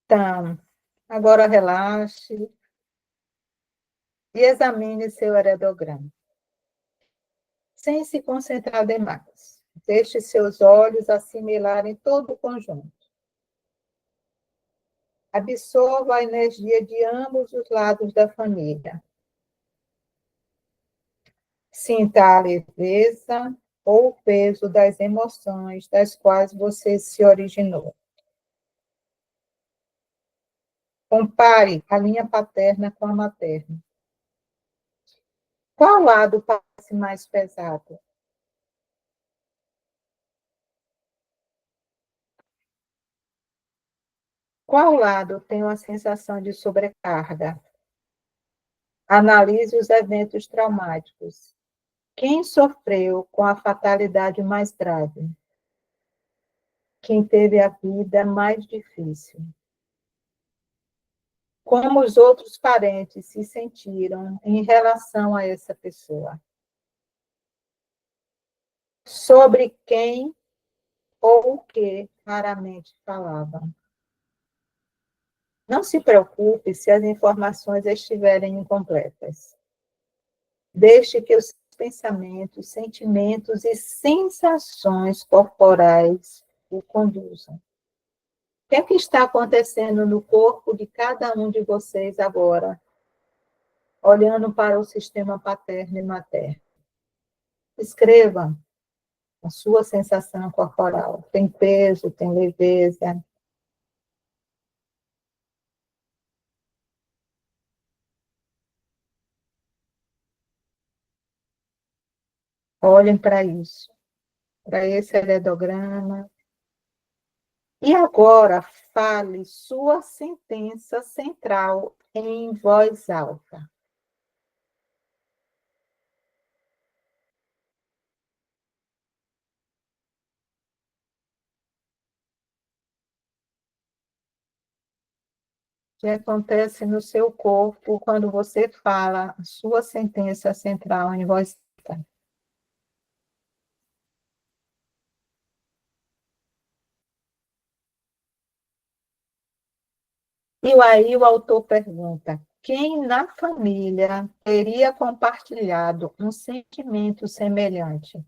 Então, agora relaxe e examine seu heredograma, sem se concentrar demais. Deixe seus olhos assimilarem todo o conjunto. Absorva a energia de ambos os lados da família. Sinta a leveza ou o peso das emoções das quais você se originou. Compare a linha paterna com a materna. Qual lado parece mais pesado? Qual lado tem uma sensação de sobrecarga? Analise os eventos traumáticos. Quem sofreu com a fatalidade mais grave? Quem teve a vida mais difícil? Como os outros parentes se sentiram em relação a essa pessoa? Sobre quem ou o que raramente falavam? Não se preocupe se as informações estiverem incompletas. Deixe que os pensamentos, sentimentos e sensações corporais o conduzam. O que é que está acontecendo no corpo de cada um de vocês agora, olhando para o sistema paterno e materno? Escreva a sua sensação corporal. Tem peso, tem leveza. Olhem para isso, para esse heredograma. E agora, fale sua sentença central em voz alta. O que acontece no seu corpo quando você fala a sua sentença central em voz alta? E aí o autor pergunta: quem na família teria compartilhado um sentimento semelhante?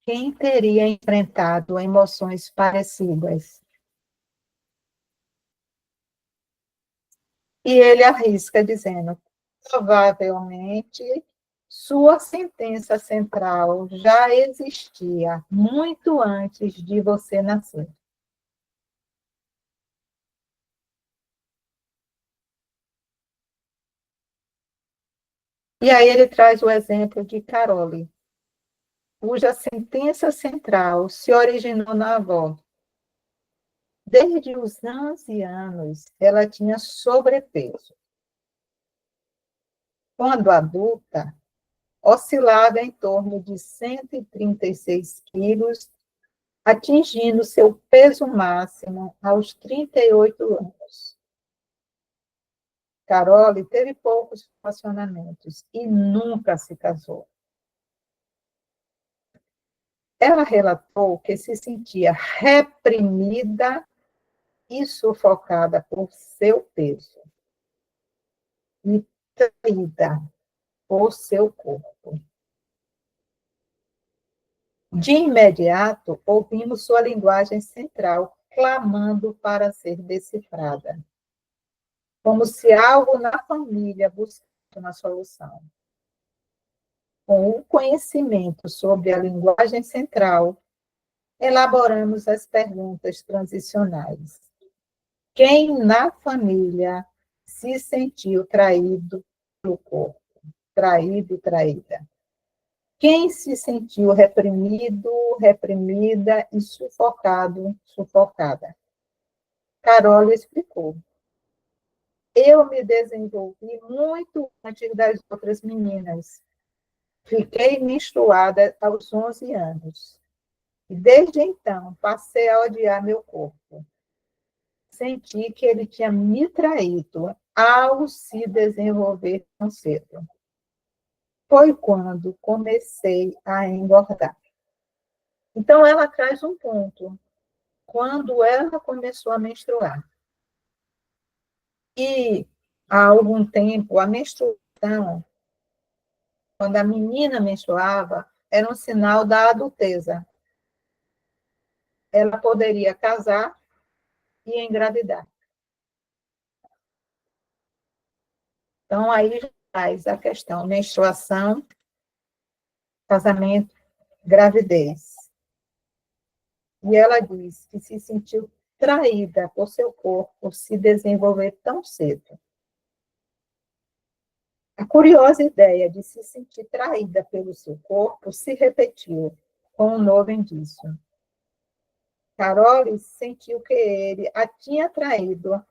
Quem teria enfrentado emoções parecidas? E ele arrisca dizendo: provavelmente sua sentença central já existia muito antes de você nascer. E aí ele traz o exemplo de Carole, cuja sentença central se originou na avó. Desde os 11 anos, ela tinha sobrepeso. Quando adulta, oscilava em torno de 136 quilos, atingindo seu peso máximo aos 38 anos. Carole teve poucos relacionamentos e nunca se casou. Ela relatou que se sentia reprimida e sufocada por seu peso e traída por seu corpo. De imediato, ouvimos sua linguagem central clamando para ser decifrada, como se algo na família buscasse uma solução. Com o conhecimento sobre a linguagem central, elaboramos as perguntas transicionais. Quem na família se sentiu traído pelo corpo? Traído, traída. Quem se sentiu reprimido, reprimida e sufocado, sufocada? Carol explicou. Eu me desenvolvi muito antes das outras meninas. Fiquei menstruada aos 11 anos. E desde então, passei a odiar meu corpo. Senti que ele tinha me traído ao se desenvolver tão cedo. Foi quando comecei a engordar. Então, ela traz um ponto. quando ela começou a menstruar. E, há algum tempo, a menstruação, quando a menina menstruava, era um sinal da adulteza. Ela poderia casar e engravidar. Então, aí já faz a questão menstruação, casamento, gravidez. E ela diz que se sentiu traída por seu corpo se desenvolver tão cedo. A curiosa ideia de se sentir traída pelo seu corpo se repetiu com um novo indício. Carole sentiu que ele a tinha traído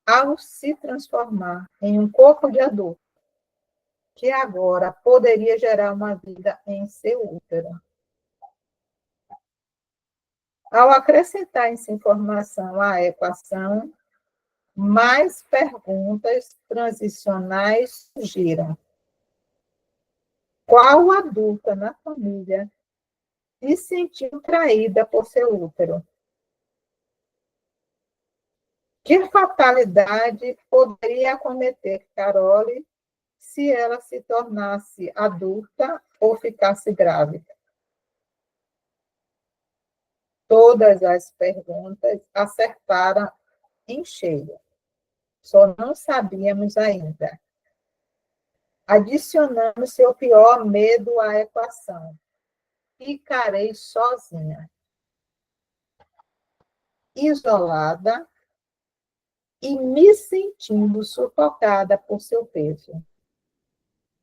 ao se transformar em um corpo de adulto, que agora poderia gerar uma vida em seu útero. Ao acrescentar essa informação à equação, mais perguntas transicionais surgiram. Qual adulta na família se sentiu traída por seu útero? Que fatalidade poderia acometer Carole se ela se tornasse adulta ou ficasse grávida? Todas as perguntas acertaram em cheio. Só não sabíamos ainda. Adicionamos seu pior medo à equação. Ficarei sozinha, isolada e me sentindo sufocada por seu peso.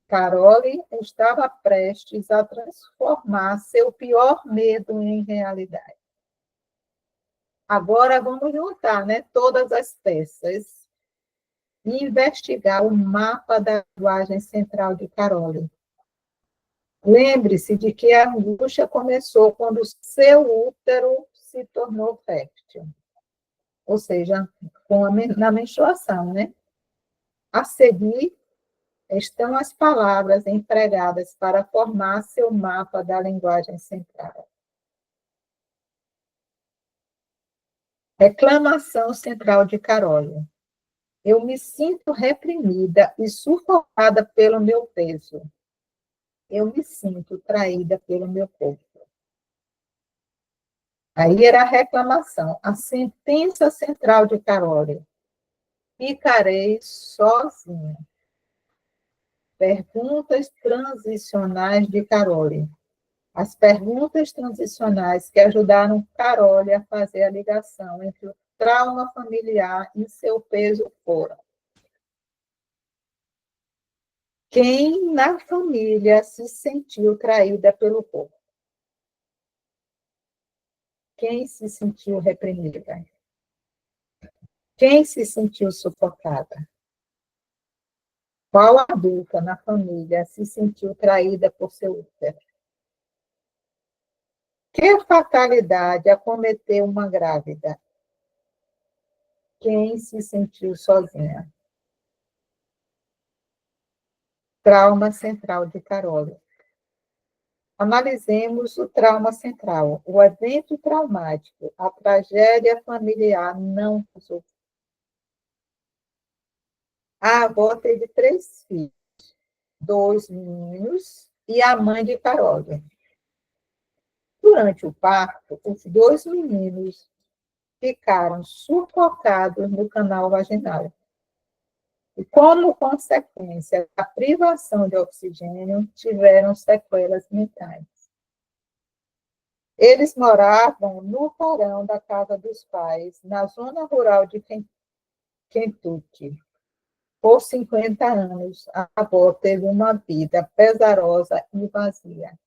Carole estava prestes a transformar seu pior medo em realidade. Agora vamos juntar, né, todas as peças e investigar o mapa da linguagem central de Carole. Lembre-se de que a angústia começou quando seu útero se tornou fértil, ou seja, na menstruação, né? A seguir, estão as palavras empregadas para formar seu mapa da linguagem central. Reclamação central de Carole. Eu me sinto reprimida e sufocada pelo meu peso. Eu me sinto traída pelo meu corpo. Aí era a reclamação. A sentença central de Carole. Ficarei sozinha. Perguntas transicionais de Carole. As perguntas transicionais que ajudaram Carole a fazer a ligação entre o trauma familiar e seu peso foram: quem na família se sentiu traída pelo corpo? Quem se sentiu reprimida? Quem se sentiu sufocada? Qual adulta na família se sentiu traída por seu útero? Que fatalidade acometeu uma grávida? Quem se sentiu sozinha? Trauma central de Carole. Analisemos o trauma central, o evento traumático, a tragédia familiar não resolvida. A avó teve 3 filhos, 2 meninos e a mãe de Carole. Durante o parto, os 2 meninos ficaram sufocados no canal vaginal. E, como consequência da privação de oxigênio, tiveram sequelas mentais. Eles moravam no porão da casa dos pais, na zona rural de Kentucky. Por 50 anos, a avó teve uma vida pesarosa e vazia.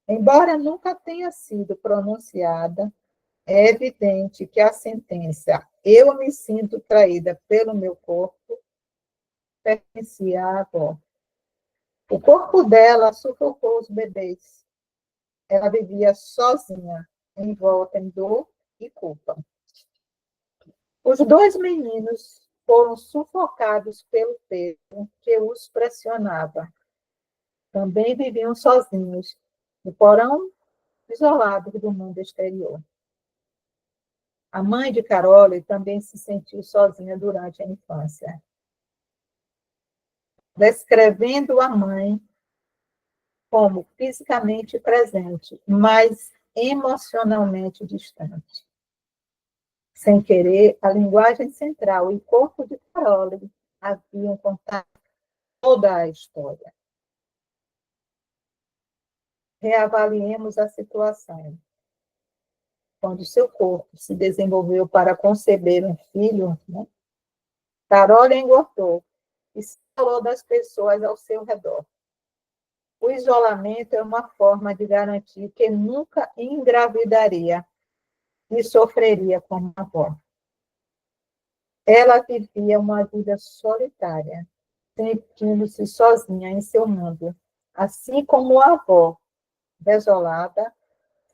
Embora nunca tenha sido pronunciada, é evidente que a sentença "eu me sinto traída pelo meu corpo" pertencia à avó. O corpo dela sufocou os bebês. Ela vivia sozinha, envolta em dor e culpa. Os 2 meninos foram sufocados pelo peso que os pressionava. Também viviam sozinhos, no porão, isolados do mundo exterior. A mãe de Carole também se sentiu sozinha durante a infância, descrevendo a mãe como fisicamente presente, mas emocionalmente distante. Sem querer, a linguagem central e o corpo de Carole haviam contado toda a história. Reavaliemos a situação. Quando seu corpo se desenvolveu para conceber um filho, né, Carole engordou e se isolou das pessoas ao seu redor. O isolamento é uma forma de garantir que nunca engravidaria e sofreria como avó. Ela vivia uma vida solitária, sentindo-se sozinha em seu mundo, assim como a avó, desolada,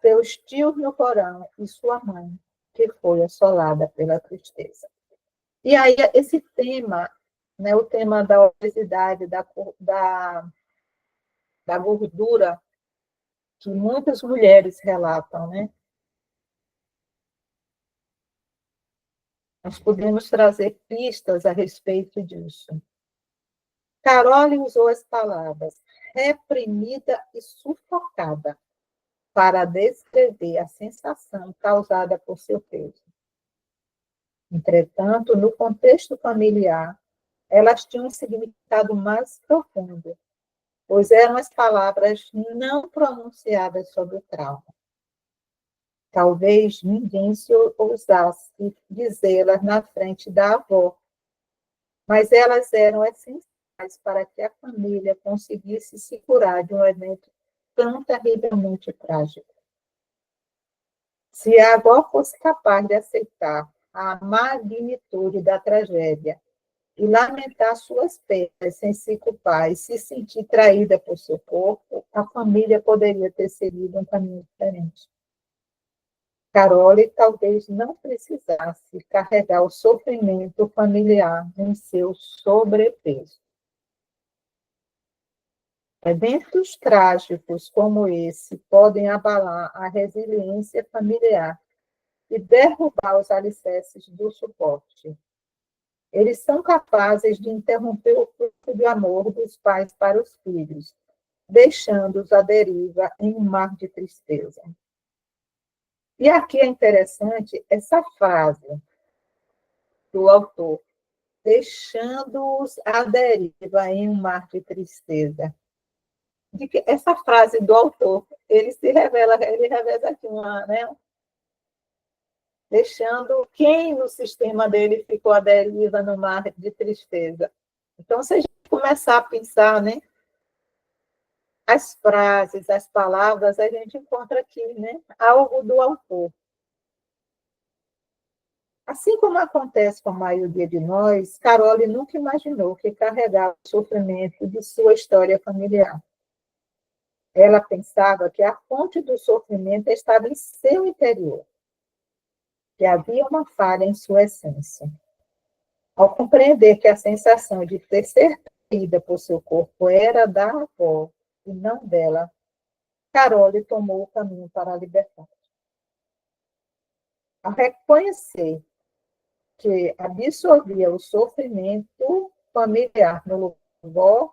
seus tios no porão e sua mãe, que foi assolada pela tristeza. E aí, esse tema, né, o tema da obesidade, da gordura, que muitas mulheres relatam, né? Nós podemos trazer pistas a respeito disso. Carole usou as palavras reprimida e sufocada para descrever a sensação causada por seu peso. Entretanto, no contexto familiar, elas tinham um significado mais profundo, pois eram as palavras não pronunciadas sobre o trauma. Talvez ninguém se ousasse dizê-las na frente da avó, mas elas eram essenciais para que a família conseguisse se curar de um evento tão terrivelmente trágico. Se a avó fosse capaz de aceitar a magnitude da tragédia e lamentar suas perdas sem se culpar e se sentir traída por seu corpo, a família poderia ter seguido um caminho diferente. Carole talvez não precisasse carregar o sofrimento familiar em seu sobrepeso. Eventos trágicos como esse podem abalar a resiliência familiar e derrubar os alicerces do suporte. Eles são capazes de interromper o fluxo de amor dos pais para os filhos, deixando-os à deriva em um mar de tristeza. E aqui é interessante essa frase do autor, deixando-os à deriva em um mar de tristeza. De que essa frase do autor, ele revela aqui uma, né, deixando quem no sistema dele ficou à deriva no mar de tristeza. Então, se a gente começar a pensar, né, as frases, as palavras, a gente encontra aqui, né, algo do autor. Assim como acontece com a maioria de nós, Carole nunca imaginou que carregava o sofrimento de sua história familiar. Ela pensava que a fonte do sofrimento estava em seu interior, que havia uma falha em sua essência. Ao compreender que a sensação de ter ser traída por seu corpo era da avó e não dela, Carole tomou o caminho para a liberdade. Ao reconhecer que absorvia o sofrimento familiar no lugar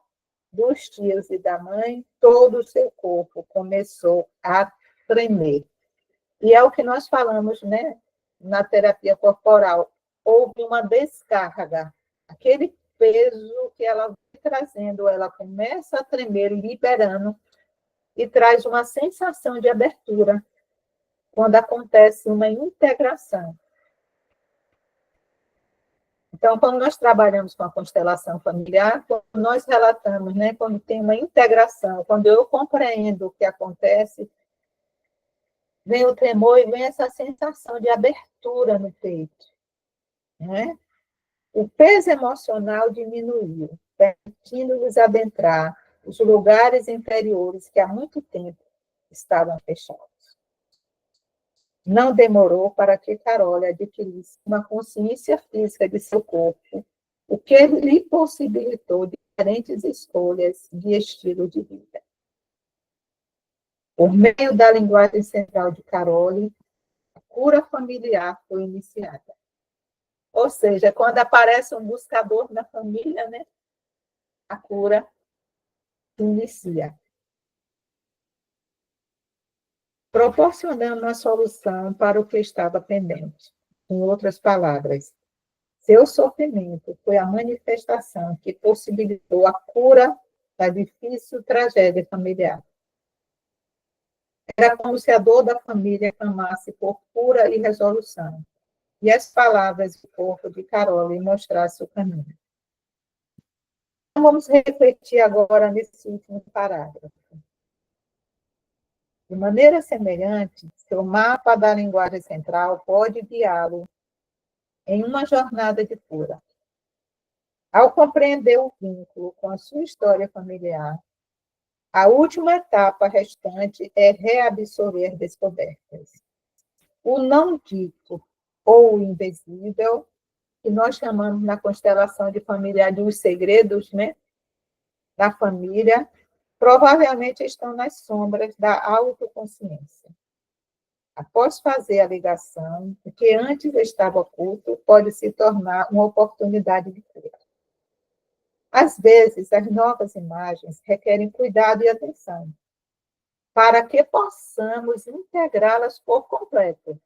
dos tios e da mãe, todo o seu corpo começou a tremer. E é o que nós falamos, né, na terapia corporal. Houve uma descarga. Aquele peso que ela vai trazendo, ela começa a tremer, liberando, e traz uma sensação de abertura, quando acontece uma integração. Então, quando nós trabalhamos com a constelação familiar, quando nós relatamos, né, quando tem uma integração, quando eu compreendo o que acontece, vem o tremor e vem essa sensação de abertura no peito, né? O peso emocional diminuiu, permitindo-nos adentrar os lugares interiores que há muito tempo estavam fechados. Não demorou para que Carole adquirisse uma consciência física de seu corpo, o que lhe possibilitou diferentes escolhas de estilo de vida. Por meio da linguagem central de Carole, cura familiar foi iniciada. Ou seja, quando aparece um buscador na família, né, a cura se inicia. Proporcionando uma solução para o que estava pendente. Em outras palavras, seu sofrimento foi a manifestação que possibilitou a cura da difícil tragédia familiar. Era como se a dor da família clamasse por cura e resolução, e as palavras do corpo de Carol lhe mostrassem o caminho. Então, vamos refletir agora nesse último parágrafo. De maneira semelhante, seu mapa da linguagem central pode guiá-lo em uma jornada de cura. Ao compreender o vínculo com a sua história familiar, a última etapa restante é reabsorver descobertas. O não dito ou o invisível, que nós chamamos na constelação de familiar de os segredos, né, da família, provavelmente estão nas sombras da autoconsciência. Após fazer a ligação, o que antes estava oculto pode se tornar uma oportunidade de cura. Às vezes, as novas imagens requerem cuidado e atenção, para que possamos integrá-las por completo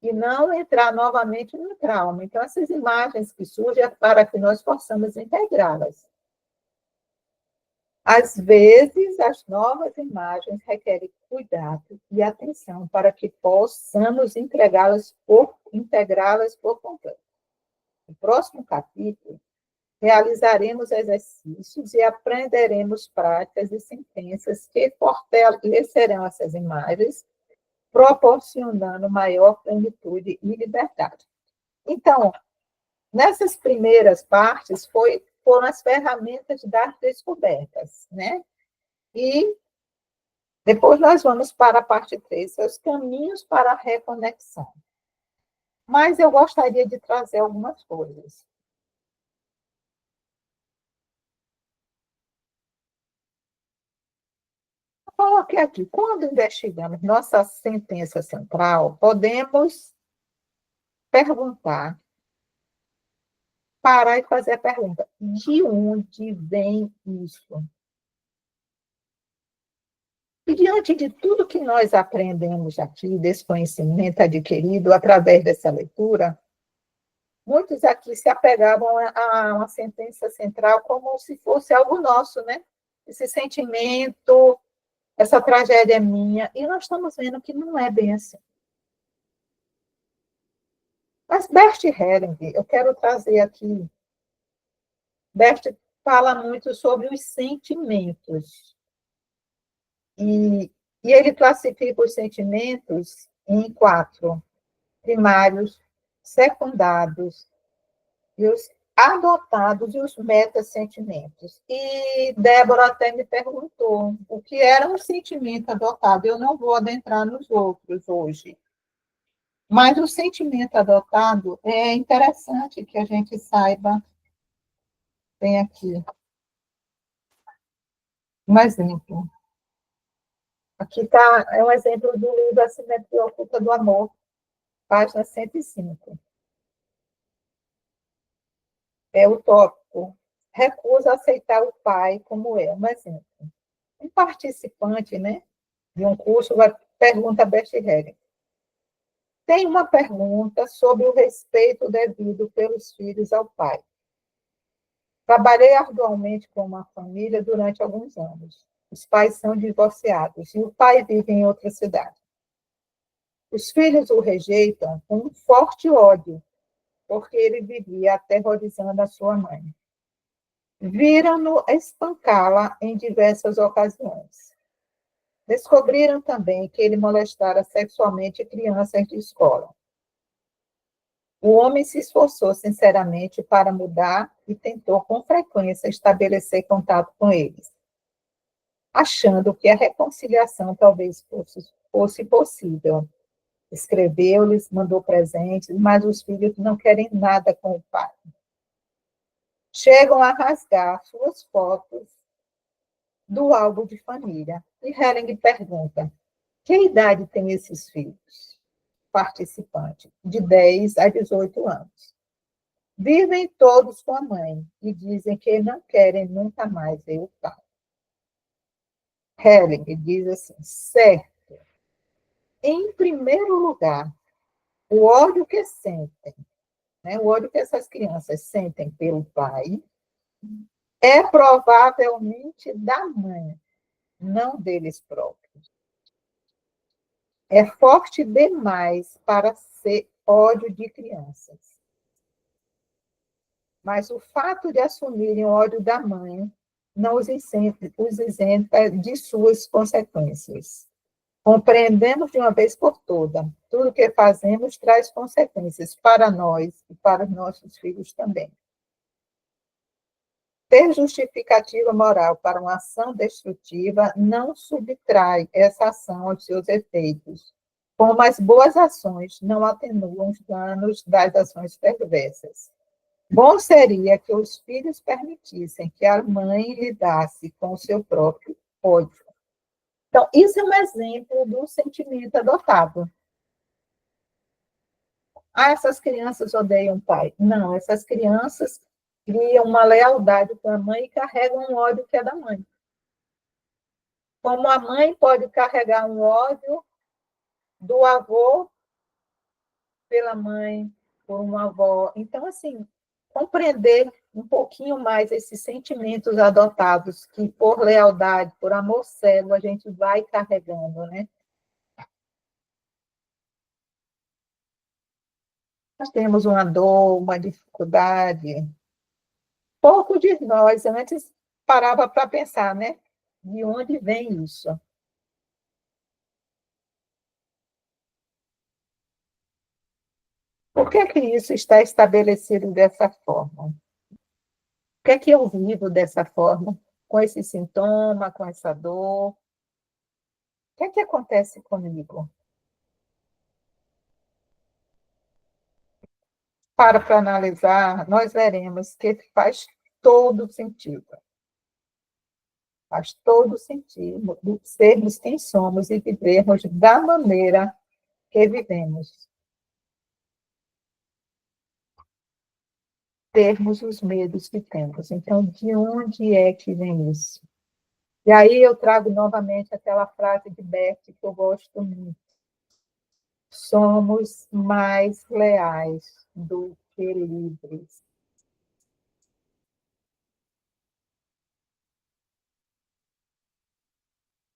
e não entrar novamente no trauma. Então, essas imagens que surgem é para que nós possamos integrá-las. Às vezes, as novas imagens requerem cuidado e atenção para que possamos integrá-las por completo. No próximo capítulo, realizaremos exercícios e aprenderemos práticas e sentenças que fortalecerão essas imagens, proporcionando maior plenitude e liberdade. Então, nessas primeiras partes foram as ferramentas das descobertas, né? E depois nós vamos para a parte 3, os caminhos para a reconexão. Mas eu gostaria de trazer algumas coisas. Coloquei aqui, quando investigamos nossa sentença central, podemos perguntar, parar e fazer a pergunta, de onde vem isso? E diante de tudo que nós aprendemos aqui, desse conhecimento adquirido através dessa leitura, muitos aqui se apegavam a uma sentença central como se fosse algo nosso, né? Esse sentimento, essa tragédia é minha, e nós estamos vendo que não é bem assim. Mas Bert Helling, eu quero trazer aqui, Bert fala muito sobre os sentimentos, e ele classifica os sentimentos em 4, primários, secundários, e os adotados e os metasentimentos. E Débora até me perguntou o que era um sentimento adotado. Eu não vou adentrar nos outros hoje. Mas o sentimento adotado é interessante que a gente saiba. Tem aqui um exemplo. Aqui está, é um exemplo do livro A Simetria Oculta do Amor, página 105. É o tópico. Recusa aceitar o pai como é, um exemplo. Um participante, né, de um curso pergunta a Bert Helling. Tem uma pergunta sobre o respeito devido pelos filhos ao pai. Trabalhei arduamente com uma família durante alguns anos. Os pais são divorciados e o pai vive em outra cidade. Os filhos o rejeitam com um forte ódio, porque ele vivia aterrorizando a sua mãe. Viram-no espancá-la em diversas ocasiões. Descobriram também que ele molestara sexualmente crianças de escola. O homem se esforçou sinceramente para mudar e tentou com frequência estabelecer contato com eles, achando que a reconciliação talvez fosse possível. Escreveu-lhes, mandou presentes, mas os filhos não querem nada com o pai. Chegam a rasgar suas fotos do álbum de família. E Helling pergunta, que idade têm esses filhos? participante, de 10 a 18 anos. Vivem todos com a mãe e dizem que não querem nunca mais ver o pai. Helen diz assim, certo. Em primeiro lugar, o ódio que sentem, né, o ódio que essas crianças sentem pelo pai, é provavelmente da mãe, não deles próprios. É forte demais para ser ódio de crianças. Mas o fato de assumirem o ódio da mãe não os isenta de suas consequências. Compreendemos de uma vez por todas, tudo que fazemos traz consequências para nós e para os nossos filhos também. Ter justificativa moral para uma ação destrutiva não subtrai essa ação aos seus efeitos, como as boas ações não atenuam os danos das ações perversas. Bom seria que os filhos permitissem que a mãe lidasse com o seu próprio ódio. Então, isso é um exemplo do sentimento adotado. Ah, essas crianças odeiam o pai. Não, essas crianças criam uma lealdade com a mãe e carregam um ódio que é da mãe. Como a mãe pode carregar um ódio do avô pela mãe, por uma avó. Então, assim, compreender um pouquinho mais esses sentimentos adotados que, por lealdade, por amor cego, a gente vai carregando, né? Nós temos uma dor, uma dificuldade. Pouco de nós antes parava para pensar, né? De onde vem isso? Por que isso está estabelecido dessa forma? Por que eu vivo dessa forma? Com esse sintoma, com essa dor? O que acontece comigo? Para analisar, nós veremos que faz todo sentido. Faz todo sentido de sermos quem somos e vivermos da maneira que vivemos. Termos os medos que temos. Então, de onde é que vem isso? E aí eu trago novamente aquela frase de Bert que eu gosto muito. Somos mais leais do que livres.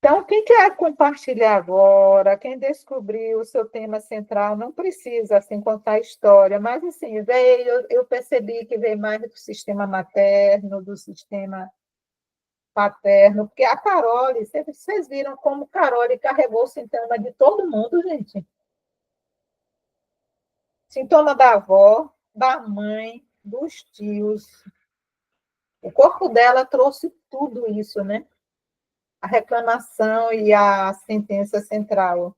Então, quem quer compartilhar agora, quem descobriu o seu tema central, não precisa assim, contar a história, mas assim, eu percebi que veio mais do sistema materno, do sistema paterno, porque a Carole, vocês viram como Carole carregou o sintoma de todo mundo, gente. Sintoma da avó, da mãe, dos tios. O corpo dela trouxe tudo isso, né? A reclamação e a sentença central.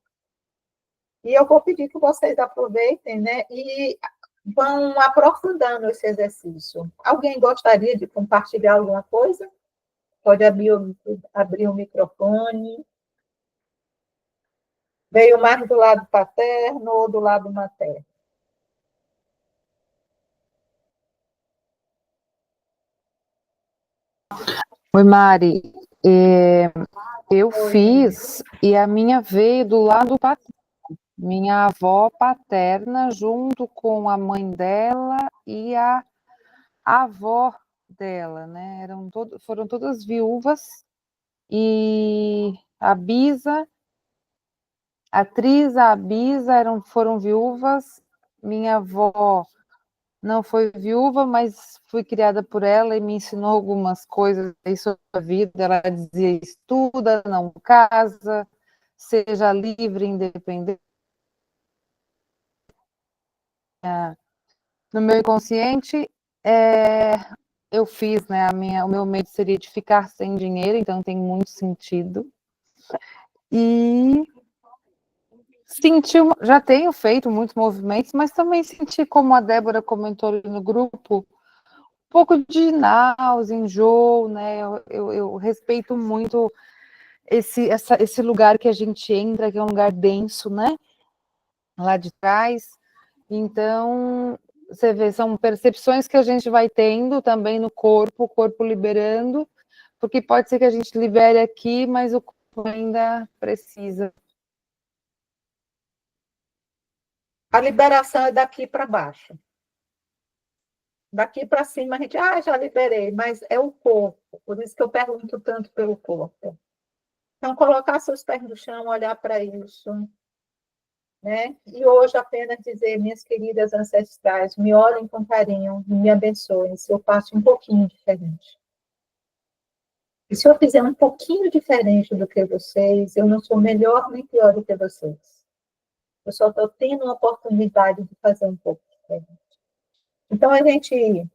E eu vou pedir que vocês aproveitem, né? E vão aprofundando esse exercício. Alguém gostaria de compartilhar alguma coisa? Pode abrir o microfone. Veio mais do lado paterno ou do lado materno? Oi, Mari. Eu fiz e a minha veio do lado paterno. Minha avó paterna, junto com a mãe dela e a avó dela, né? Foram todas viúvas e a bisa, a Trisa, a bisa foram viúvas. Minha avó não foi viúva, mas fui criada por ela e me ensinou algumas coisas aí sobre a vida. Ela dizia: estuda, não casa, seja livre, independente. No meu inconsciente, eu fiz, né? O meu medo seria de ficar sem dinheiro, então tem muito sentido. E já tenho feito muitos movimentos, mas também senti, como a Débora comentou no grupo, um pouco de náusea, enjoo, né? Eu respeito muito esse lugar que a gente entra, que é um lugar denso, né? lá de trás. Então, você vê, são percepções que a gente vai tendo também no corpo, o corpo liberando, porque pode ser que a gente libere aqui, mas o corpo ainda precisa. A liberação é daqui para baixo. Daqui para cima a gente, já liberei, mas é o corpo, por isso que eu pergunto tanto pelo corpo. Então, colocar seus pés no chão, olhar para isso, né? E hoje apenas dizer, minhas queridas ancestrais, me olhem com carinho, me abençoem, se eu faço um pouquinho diferente. E se eu fizer um pouquinho diferente do que vocês, eu não sou melhor nem pior do que vocês. Eu só estou tendo uma oportunidade de fazer um pouco diferente. Então, a gente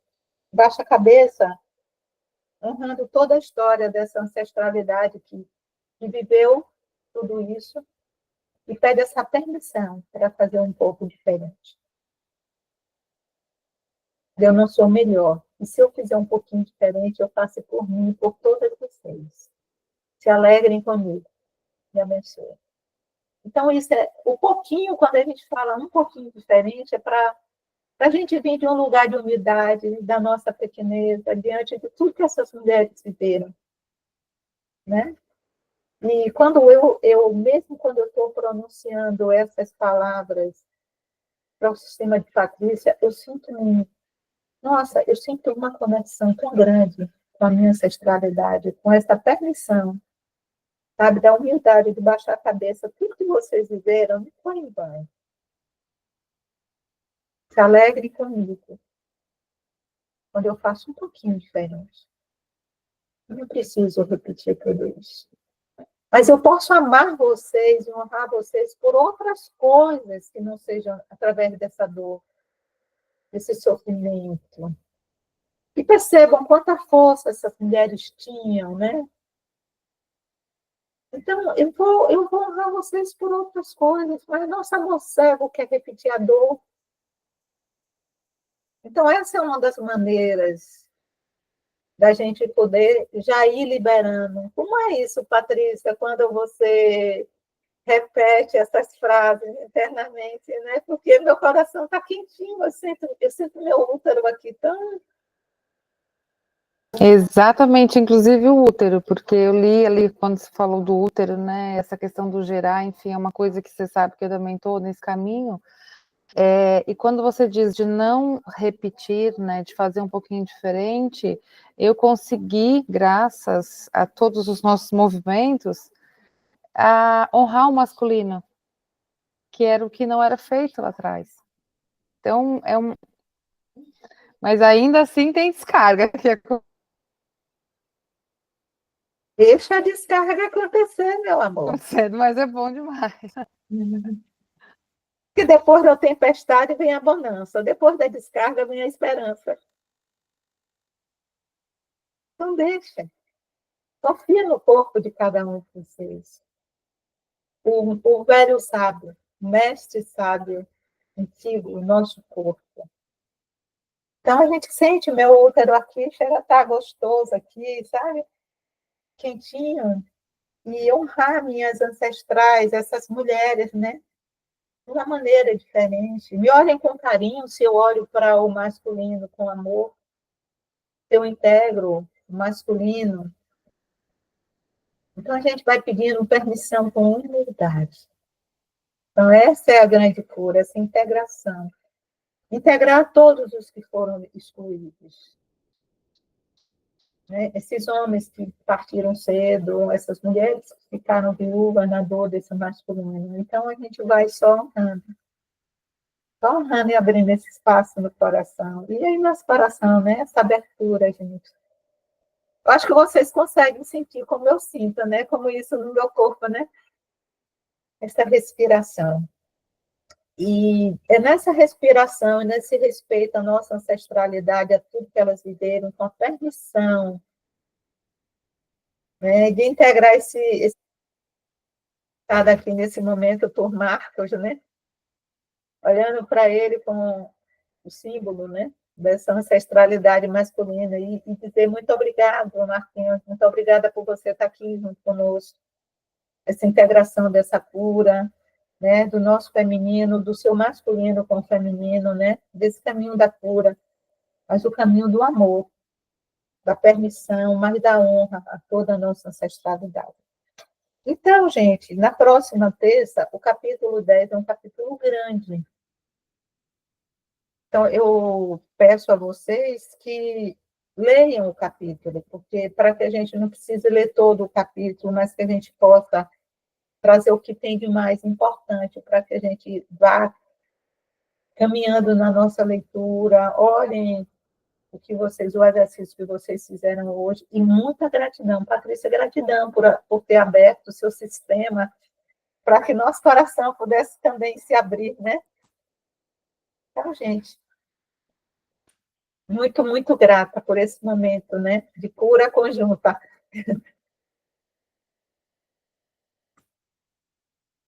baixa a cabeça, honrando toda a história dessa ancestralidade que viveu tudo isso, e pede essa permissão para fazer um pouco diferente. Eu não sou melhor. E se eu fizer um pouquinho diferente, eu faço por mim e por todas vocês. Se alegrem comigo. Me abençoe. Então, isso é o pouquinho, quando a gente fala um pouquinho diferente, é para a gente vir de um lugar de humildade, da nossa pequeneza, diante de tudo que essas mulheres viveram. Né? E quando mesmo quando eu estou pronunciando essas palavras para o sistema de Patrícia, eu sinto eu sinto uma conexão tão grande com a minha ancestralidade, com essa permissão, sabe, da humildade de baixar a cabeça, tudo que vocês viveram, não foi em vão. Se alegre comigo, quando eu faço um pouquinho diferente. Eu não preciso repetir tudo isso. Mas eu posso amar vocês e honrar vocês por outras coisas que não sejam através dessa dor, desse sofrimento. E percebam quanta força essas mulheres tinham, né? Então, eu vou honrar vocês por outras coisas, mas nosso amor cego quer repetir a dor. Então, essa é uma das maneiras da gente poder já ir liberando. Como é isso, Patrícia, quando você repete essas frases internamente, né? Porque meu coração está quentinho, eu sinto meu útero aqui tão... Exatamente, inclusive o útero, porque eu li ali quando você falou do útero, né? Essa questão do gerar, enfim, é uma coisa que você sabe que eu também estou nesse caminho. E quando você diz de não repetir, né, de fazer um pouquinho diferente, eu consegui, graças a todos os nossos movimentos, a honrar o masculino, que era o que não era feito lá atrás. Então, mas ainda assim tem descarga. Deixa a descarga acontecer, meu amor. Mas é bom demais. Porque depois da tempestade vem a bonança, depois da descarga vem a esperança. Então, deixa. Confia no corpo de cada um de vocês. O velho sábio, o mestre sábio, antigo, o nosso corpo. Então, a gente sente meu útero aqui, chega a estar gostoso aqui, sabe? Quentinho. E honrar minhas ancestrais, essas mulheres, né? De uma maneira diferente. Me olhem com carinho se eu olho para o masculino com amor. Se eu integro o masculino. Então, a gente vai pedindo permissão com humildade. Então, essa é a grande cura, essa integração. Integrar todos os que foram excluídos. Né? Esses homens que partiram cedo, essas mulheres que ficaram viúvas na dor desse masculino. Então, a gente vai só honrando e abrindo esse espaço no coração. E aí, nosso coração, né? Essa abertura, gente. Eu acho que vocês conseguem sentir como eu sinto, né? Como isso no meu corpo, né? Essa respiração. E é nessa respiração, nesse respeito à nossa ancestralidade, a tudo que elas viveram, com a permissão, né, de integrar esse estado aqui nesse momento por Marcos, né, olhando para ele como o símbolo, né, dessa ancestralidade masculina, e dizer muito obrigado, Marquinhos, muito obrigada por você estar aqui junto conosco, essa integração dessa cura, né, do nosso feminino, do seu masculino com o feminino, né, desse caminho da cura, mas o caminho do amor, da permissão, mas da honra a toda a nossa ancestralidade. Então, gente, na próxima terça, o capítulo 10 é um capítulo grande. Então, eu peço a vocês que leiam o capítulo, porque para que a gente não precise ler todo o capítulo, mas que a gente possa trazer o que tem de mais importante para que a gente vá caminhando na nossa leitura. Olhem o exercício que vocês fizeram hoje, e muita gratidão, Patrícia, gratidão por ter aberto o seu sistema para que nosso coração pudesse também se abrir, né? Então, gente, muito, muito grata por esse momento, né, de cura conjunta.